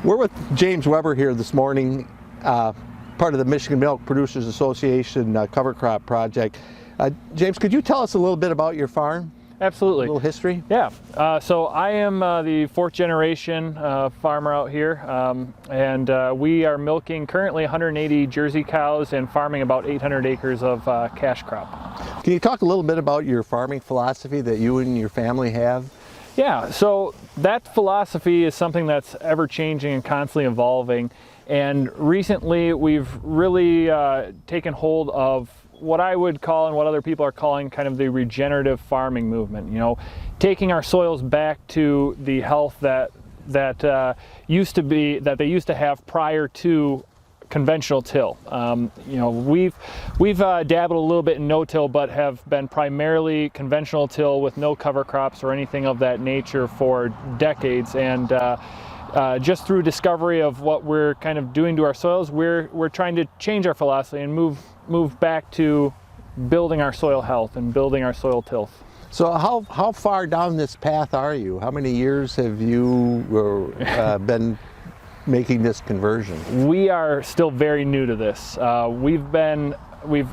We're with James Weber here this morning, part of the Michigan Milk Producers Association cover crop project. James, could you tell us a little bit about your farm? Absolutely. A little history? Yeah. So I am the fourth generation farmer out here, and we are milking currently 180 Jersey cows and farming about 800 acres of cash crop. Can you talk a little bit about your farming philosophy that you and your family have? Yeah, so that philosophy is something that's ever changing and constantly evolving. And recently we've really taken hold of what I would call and what other people are calling kind of the regenerative farming movement. You know, taking our soils back to the health that they used to have prior to conventional till. You know, we've dabbled a little bit in no-till, but have been primarily conventional till with no cover crops or anything of that nature for decades. And just through discovery of what we're kind of doing to our soils, we're trying to change our philosophy and move back to building our soil health and building our soil tilth. So how far down this path are you? How many years have you been making this conversion? We are still very new to this. We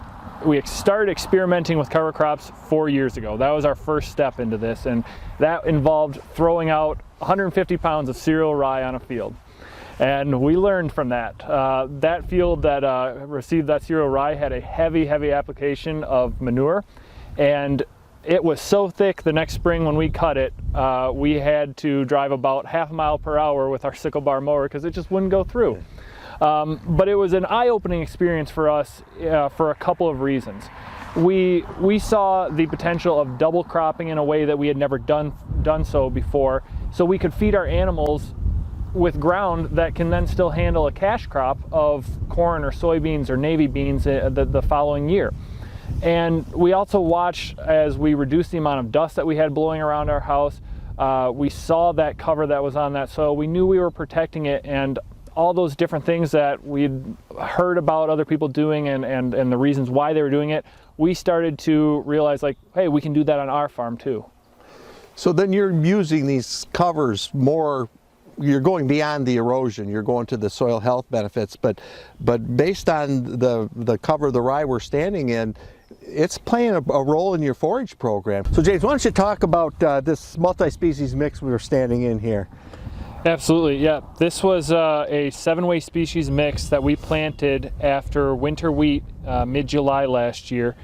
started experimenting with cover crops 4 years ago. That was our first step into this, and that involved throwing out 150 pounds of cereal rye on a field. And we learned from that. That field that received that cereal rye had a heavy application of manure, and it was so thick the next spring when we cut it, we had to drive about half a mile per hour with our sickle bar mower because it just wouldn't go through. But it was an eye-opening experience for us for a couple of reasons. We saw the potential of double cropping in a way that we had never done so before, so we could feed our animals with ground that can then still handle a cash crop of corn or soybeans or navy beans the following year. And we also watched as we reduced the amount of dust that we had blowing around our house. We saw that cover that was on that soil. We knew we were protecting it, and all those different things that we'd heard about other people doing and the reasons why they were doing it, we started to realize, like, hey, we can do that on our farm too. So then you're using these covers more, you're going beyond the erosion, you're going to the soil health benefits, but based on the cover of the rye we're standing in, it's playing a role in your forage program. So James, why don't you talk about this multi-species mix we were standing in here? Absolutely, yeah. This was a 7-way species mix that we planted after winter wheat mid-July last year.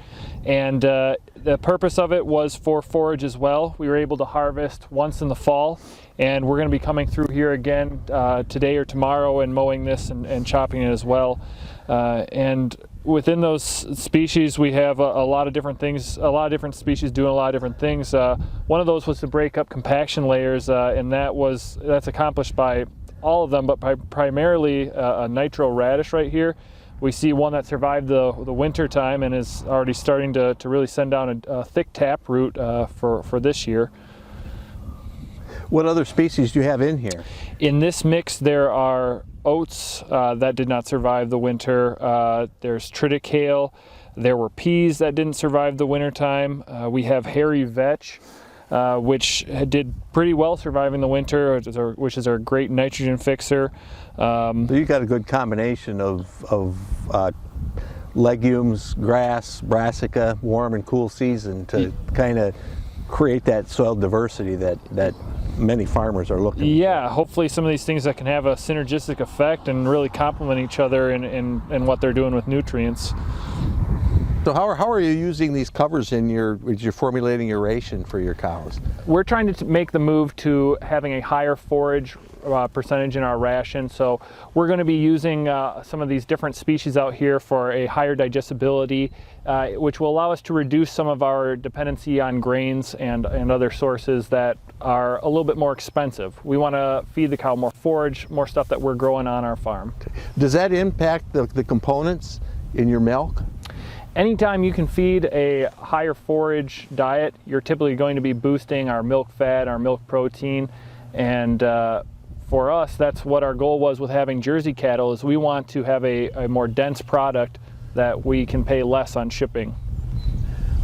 And the purpose of it was for forage as well. We were able to harvest once in the fall, and we're going to be coming through here again today or tomorrow and mowing this and chopping it as well. And within those species, we have a lot of different things, a lot of different species doing a lot of different things. One of those was to break up compaction layers, and that's accomplished by all of them, but primarily a nitro radish right here. We see one that survived the winter time and is already starting to really send down a thick tap root for this year. What other species do you have in here? In this mix, there are oats that did not survive the winter. There's triticale. There were peas that didn't survive the winter time. We have hairy vetch, which did pretty well surviving the winter, which is our great nitrogen fixer. So you got a good combination of legumes, grass, brassica, warm and cool season to kind of create that soil diversity that many farmers are looking for. Yeah, hopefully some of these things that can have a synergistic effect and really complement each other in what they're doing with nutrients. So how are you using these covers as you're formulating your ration for your cows? We're trying to make the move to having a higher forage percentage in our ration. So we're going to be using some of these different species out here for a higher digestibility, which will allow us to reduce some of our dependency on grains and other sources that are a little bit more expensive. We want to feed the cow more forage, more stuff that we're growing on our farm. Does that impact the components in your milk? Anytime you can feed a higher forage diet, you're typically going to be boosting our milk fat, our milk protein, and for us, that's what our goal was with having Jersey cattle, is we want to have a more dense product that we can pay less on shipping.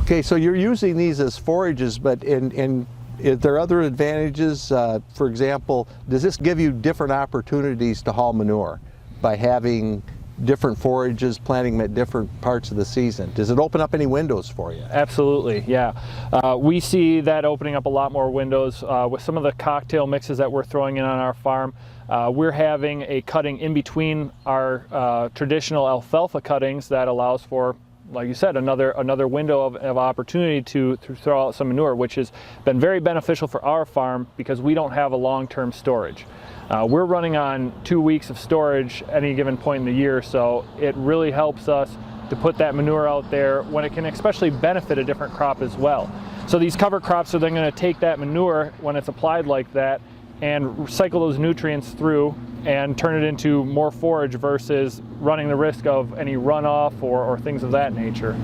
Okay, so you're using these as forages, but in Is there other advantages? For example, does this give you different opportunities to haul manure by having different forages, planting them at different parts of the season? Does it open up any windows for you? Absolutely, yeah. We see that opening up a lot more windows with some of the cocktail mixes that we're throwing in on our farm. We're having a cutting in between our traditional alfalfa cuttings that allows for, like you said, another window of opportunity to throw out some manure, which has been very beneficial for our farm because we don't have a long-term storage. We're running on 2 weeks of storage at any given point in the year, so it really helps us to put that manure out there when it can especially benefit a different crop as well. So these cover crops are then going to take that manure when it's applied like that and recycle those nutrients through and turn it into more forage versus running the risk of any runoff or things of that nature.